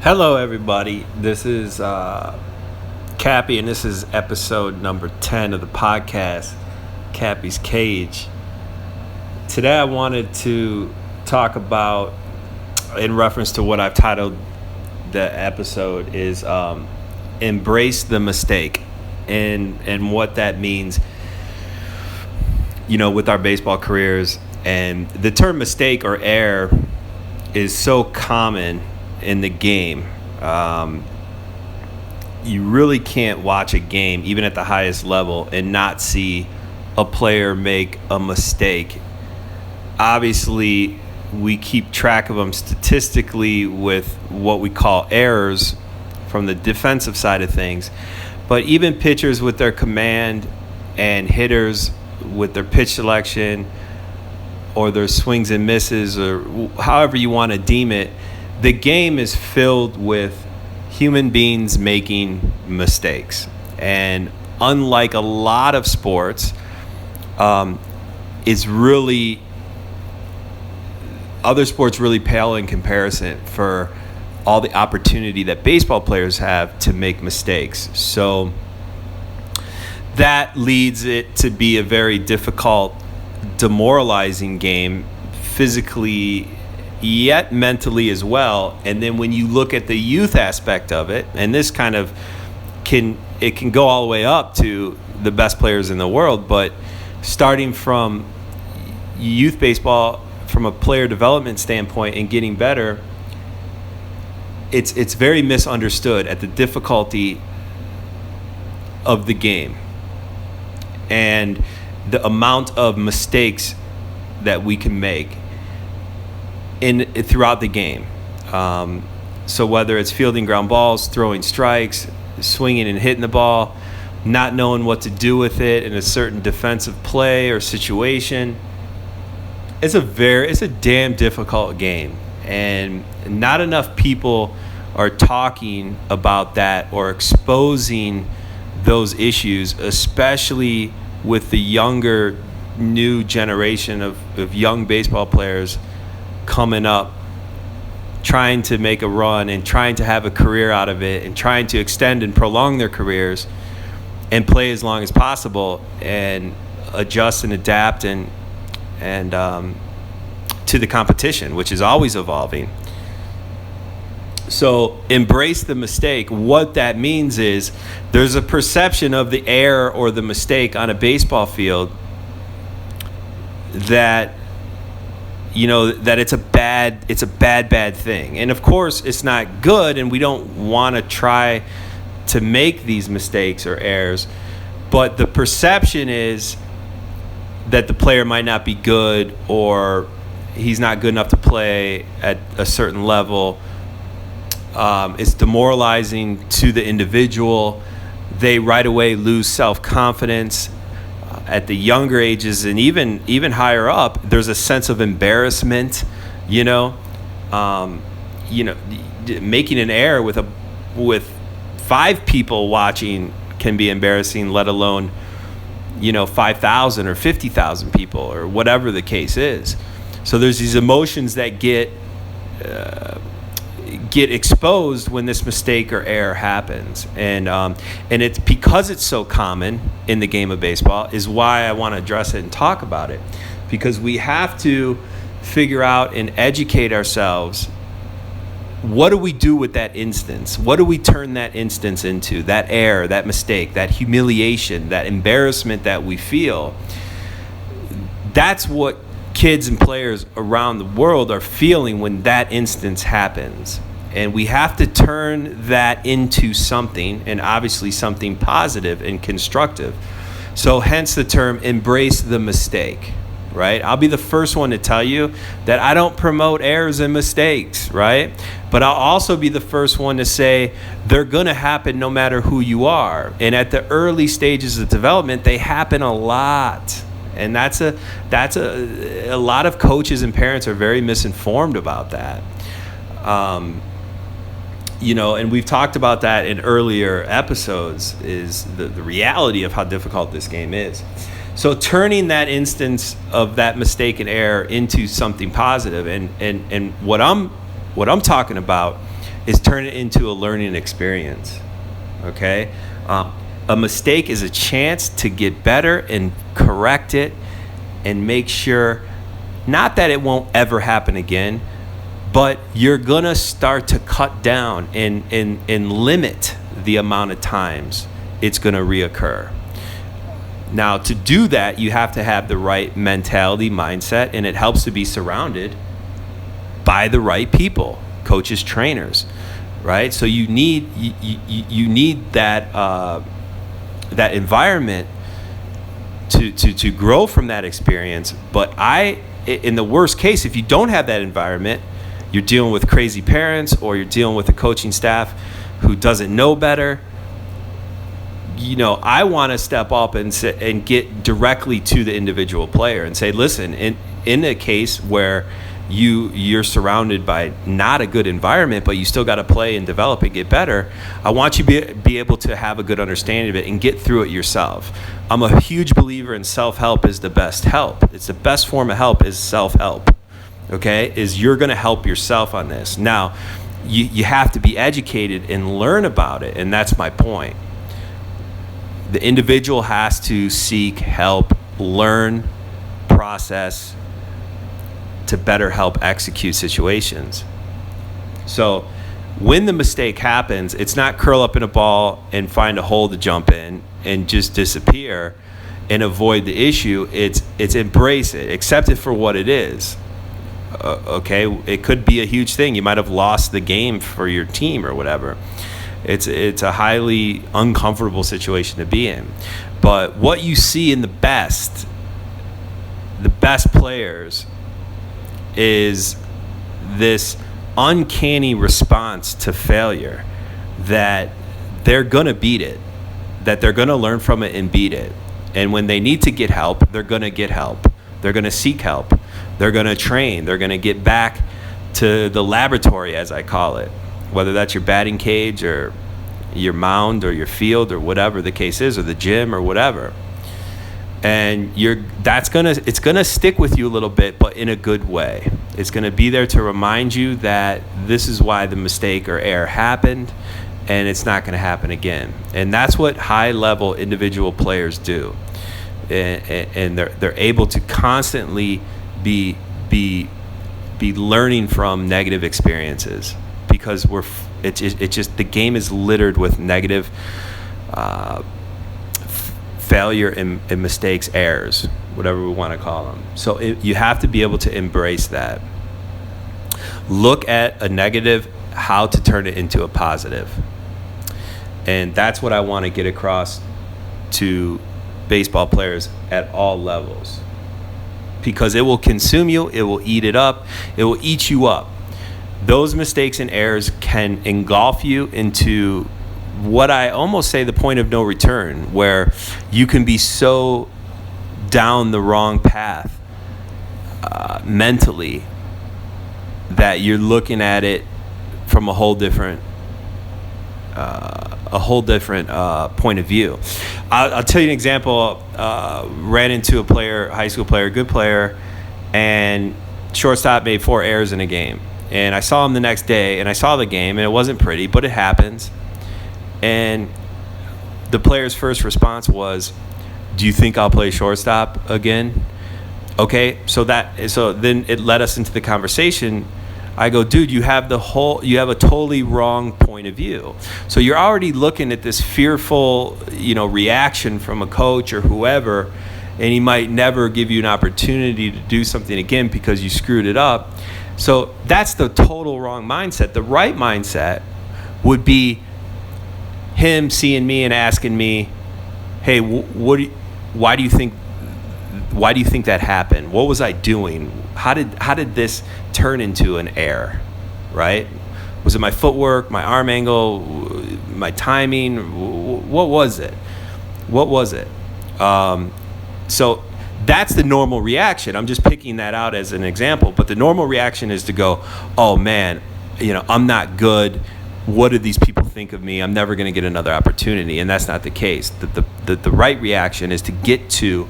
Hello, everybody. This is Cappy, and this is episode number 10 of the podcast, Cappy's Cage. Today, I wanted to talk about, in reference to what I've titled the episode, is embrace the mistake, and what that means, with our baseball careers. And the term mistake or error is so common in the game. You really can't watch a game, even at the highest level, and not see a player make a mistake. Obviously, we keep track of them statistically with what we call errors from the defensive side of things. But even pitchers with their command and hitters with their pitch selection or their swings and misses, or however you want to deem it, the game is filled with human beings making mistakes. And unlike a lot of sports, other sports really pale in comparison for all the opportunity that baseball players have to make mistakes. So that leads it to be a very difficult, demoralizing game, physically yet mentally as well. And then when you look at the youth aspect of it, and this kind of can go all the way up to the best players in the world, but starting from youth baseball from a player development standpoint and getting better, it's very misunderstood at the difficulty of the game and the amount of mistakes that we can make throughout the game. So whether it's fielding ground balls, throwing strikes, swinging and hitting the ball, not knowing what to do with it in a certain defensive play or situation, it's a damn difficult game. And not enough people are talking about that or exposing those issues, especially with the younger, new generation of young baseball players coming up, trying to make a run and trying to have a career out of it and trying to extend and prolong their careers and play as long as possible and adjust and adapt and to the competition, which is always evolving. So embrace the mistake. What that means is there's a perception of the error or the mistake on a baseball field that that it's a bad thing. And of course it's not good, and we don't want to try to make these mistakes or errors, but the perception is that the player might not be good, or he's not good enough to play at a certain level. It's demoralizing to the individual. They right away lose self-confidence. At the younger ages and even higher up, there's a sense of embarrassment. Making an error with 5 people watching can be embarrassing, let alone 5,000 or 50,000 people or whatever the case is. So there's these emotions that get exposed when this mistake or error happens, and it's because it's so common in the game of baseball is why I want to address it and talk about it, because we have to figure out and educate ourselves. What do we do with that instance? What do we turn that instance into? That error, that mistake, that humiliation, that embarrassment that we feel. That's what kids and players around the world are feeling when that instance happens. And we have to turn that into something, and obviously something positive and constructive. So hence the term embrace the mistake, right? I'll be the first one to tell you that I don't promote errors and mistakes, right? But I'll also be the first one to say they're going to happen no matter who you are. And at the early stages of development, they happen a lot. And that's a lot of coaches and parents are very misinformed about that. And we've talked about that in earlier episodes, is the reality of how difficult this game is. So turning that instance of that mistake and error into something positive, and what I'm talking about is turn it into a learning experience. Okay? A mistake is a chance to get better and correct it and make sure, not that it won't ever happen again, but you're going to start to cut down and limit the amount of times it's going to reoccur. Now, to do that, you have to have the right mentality, mindset, and it helps to be surrounded by the right people, coaches, trainers, right? So you need that that environment to grow from that experience. But in the worst case, if you don't have that environment, you're dealing with crazy parents, or you're dealing with a coaching staff who doesn't know better. I want to step up and get directly to the individual player and say, listen, in a case where you're surrounded by not a good environment, but you still got to play and develop and get better, I want you to be able to have a good understanding of it and get through it yourself. I'm a huge believer in self-help is the best help. It's the best form of help is self-help, okay? Is you're going to help yourself on this. Now, you have to be educated and learn about it, and that's my point. The individual has to seek help, learn, process to better help execute situations. So when the mistake happens, it's not curl up in a ball and find a hole to jump in and just disappear and avoid the issue. It's embrace it, accept it for what it is. Okay, it could be a huge thing. You might have lost the game for your team or whatever. It's a highly uncomfortable situation to be in. But what you see in the best players is this uncanny response to failure, that they're going to beat it, that they're going to learn from it and beat it. And when they need to get help, they're going to get help. They're going to seek help. They're going to train. They're going to get back to the laboratory, as I call it, whether that's your batting cage or your mound or your field or whatever the case is, or the gym or whatever. And it's gonna stick with you a little bit, but in a good way. It's gonna be there to remind you that this is why the mistake or error happened, and it's not gonna happen again. And that's what high-level individual players do. And they're able to constantly be learning from negative experiences, because it's just the game is littered with negative failure and mistakes, errors, whatever we want to call them. So you have to be able to embrace that. Look at a negative, how to turn it into a positive. And that's what I want to get across to baseball players at all levels. Because it will consume you, it will eat it up, it will eat you up. Those mistakes and errors can engulf you into what I almost say the point of no return, where you can be so down the wrong path mentally that you're looking at it from a whole different point of view. I'll tell you an example. Ran into a player, high school player, good player, and shortstop made 4 errors in a game. And I saw him the next day, and I saw the game, and it wasn't pretty, but it happens. And the player's first response was, "Do you think I'll play shortstop again?" Okay, so then it led us into the conversation. I go, dude, you have a totally wrong point of view. So you're already looking at this fearful, reaction from a coach or whoever, and he might never give you an opportunity to do something again because you screwed it up. So that's the total wrong mindset. The right mindset would be him seeing me and asking me, "Hey, why do you think that happened? What was I doing? How did this turn into an error, right? Was it my footwork, my arm angle, my timing? What was it? So that's the normal reaction. I'm just picking that out as an example. But the normal reaction is to go, "Oh man, I'm not good. What do these people think of me? I'm never going to get another opportunity." And that's not the case. The right reaction is to get to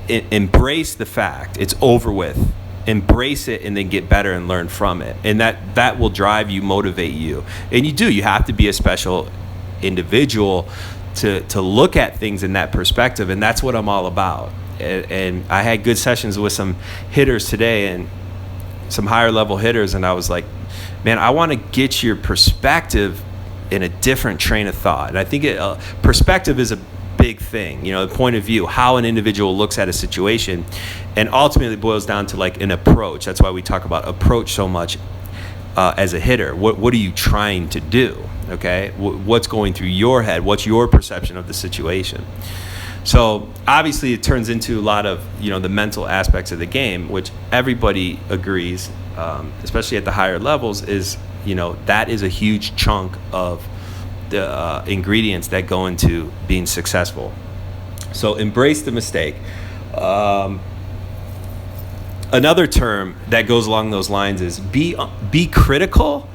embrace the fact it's over with. embrace it, and then get better and learn from it. And that will drive you, motivate you. And you have to be a special individual to look at things in that perspective. And that's what I'm all about. And I had good sessions with some hitters today, and some higher level hitters, and I was like, man, I want to get your perspective in a different train of thought. And I think perspective is a big thing, the point of view, how an individual looks at a situation, and ultimately it boils down to like an approach. That's why we talk about approach so much as a hitter. What are you trying to do? Okay, what's going through your head? What's your perception of the situation? So obviously it turns into a lot of the mental aspects of the game, which everybody agrees, especially at the higher levels, is that is a huge chunk of the ingredients that go into being successful. So embrace the mistake. Another term that goes along those lines is be critical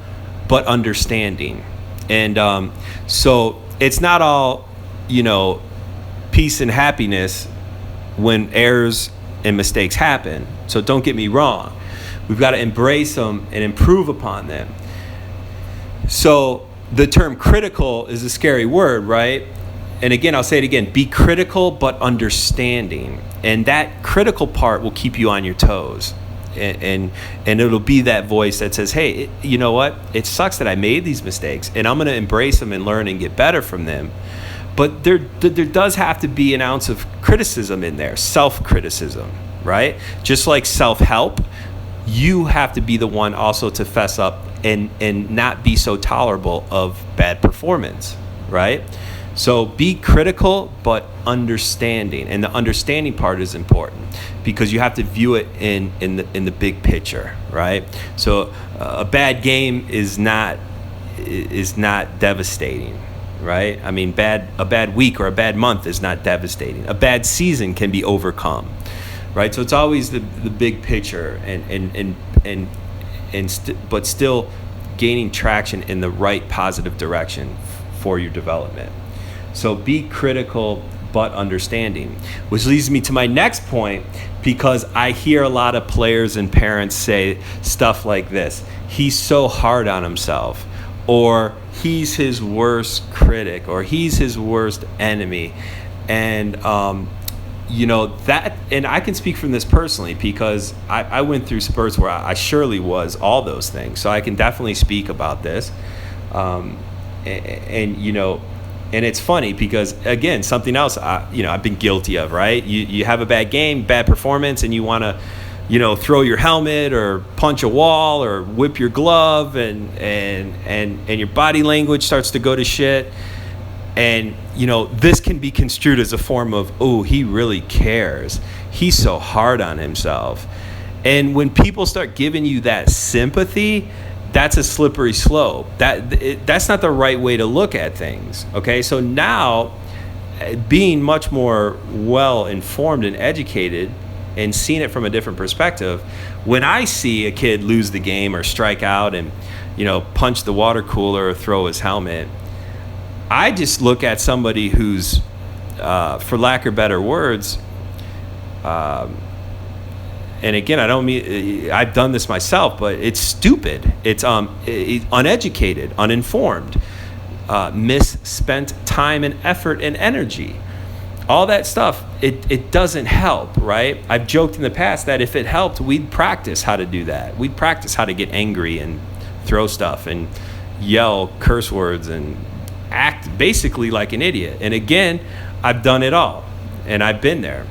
but understanding. And so it's not all peace and happiness when errors and mistakes happen. So don't get me wrong. We've got to embrace them and improve upon them. So the term critical is a scary word, right? And again, I'll say it again, be critical but understanding. And that critical part will keep you on your toes. And it'll be that voice that says, hey, you know what? It sucks that I made these mistakes, and I'm going to embrace them and learn and get better from them. But there does have to be an ounce of criticism in there, self-criticism, right? Just like self-help, you have to be the one also to fess up and not be so tolerable of bad performance, right? So be critical but understanding, and the understanding part is important because you have to view it in the big picture, right? So a bad game is not devastating. Right? I mean, a bad week or a bad month is not devastating. A bad season can be overcome, right? So it's always the big picture, but still gaining traction in the right positive direction for your development. So be critical but understanding, which leads me to my next point, because I hear a lot of players and parents say stuff like this: he's so hard on himself, or he's his worst critic, or he's his worst enemy. And that, and I can speak from this personally because I went through spurts where I surely was all those things, so I can definitely speak about this. And it's funny because, again, something else I've been guilty of, right? You have a bad game, bad performance, and you want to throw your helmet or punch a wall or whip your glove, and your body language starts to go to shit. And, this can be construed as a form of, oh, he really cares. He's so hard on himself. And when people start giving you that sympathy, that's a slippery slope. That's not the right way to look at things, okay? So now, being much more well-informed and educated and seeing it from a different perspective, when I see a kid lose the game or strike out and punch the water cooler or throw his helmet, I just look at somebody who's, for lack of better words, and again, I don't mean, I've done this myself, but it's stupid. It's uneducated, uninformed, misspent time and effort and energy. All that stuff, it doesn't help, right? I've joked in the past that if it helped, we'd practice how to do that. We'd practice how to get angry and throw stuff and yell curse words and act basically like an idiot. And again, I've done it all, and I've been there,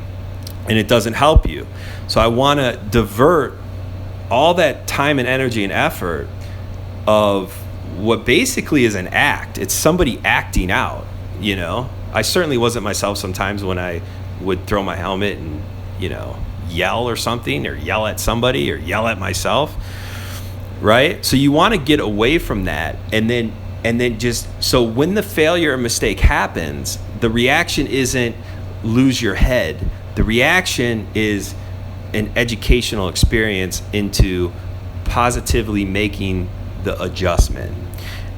and it doesn't help you. So I want to divert all that time and energy and effort of what basically is an act. It's somebody acting out, I certainly wasn't myself sometimes when I would throw my helmet and, yell or something, or yell at somebody, or yell at myself, right? So you want to get away from that, and then just, so when the failure or mistake happens, the reaction isn't lose your head. The reaction is an educational experience into positively making the adjustment.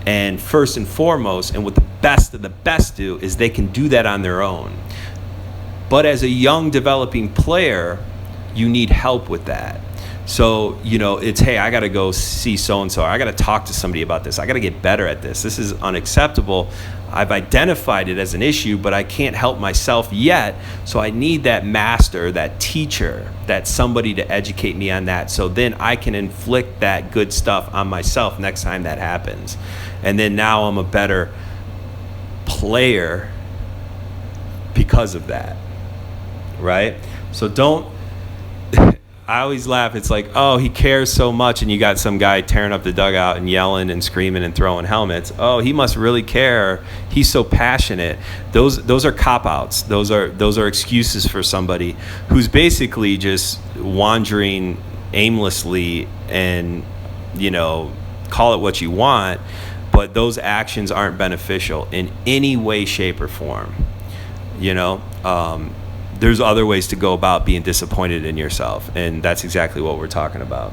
And first and foremost, and what the best of the best do, is they can do that on their own. But as a young developing player, you need help with that. So, it's, hey, I got to go see so-and-so. I got to talk to somebody about this. I got to get better at this. This is unacceptable. I've identified it as an issue, but I can't help myself yet. So I need that master, that teacher, that somebody to educate me on that. So then I can inflict that good stuff on myself next time that happens. And then now I'm a better player because of that, right? So I always laugh. It's like, oh, he cares so much, and you got some guy tearing up the dugout and yelling and screaming and throwing helmets. Oh, he must really care. He's so passionate. Those are cop-outs. Those are excuses for somebody who's basically just wandering aimlessly, and call it what you want, but those actions aren't beneficial in any way, shape, or form. There's other ways to go about being disappointed in yourself, and that's exactly what we're talking about.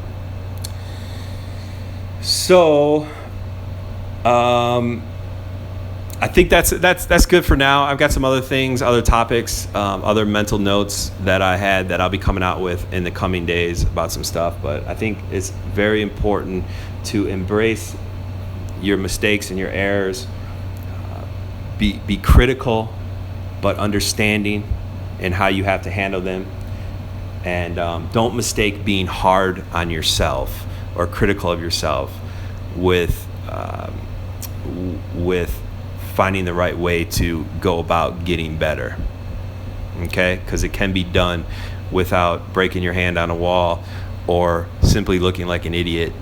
So, I think that's good for now. I've got some other things, other topics, other mental notes that I had that I'll be coming out with in the coming days about some stuff. But I think it's very important to embrace your mistakes and your errors. Be critical, but understanding and how you have to handle them, and don't mistake being hard on yourself or critical of yourself with finding the right way to go about getting better. Okay, because it can be done without breaking your hand on a wall or simply looking like an idiot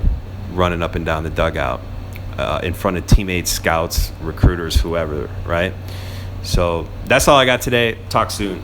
running up and down the dugout in front of teammates, scouts, recruiters, whoever, right? So that's all I got today. Talk soon.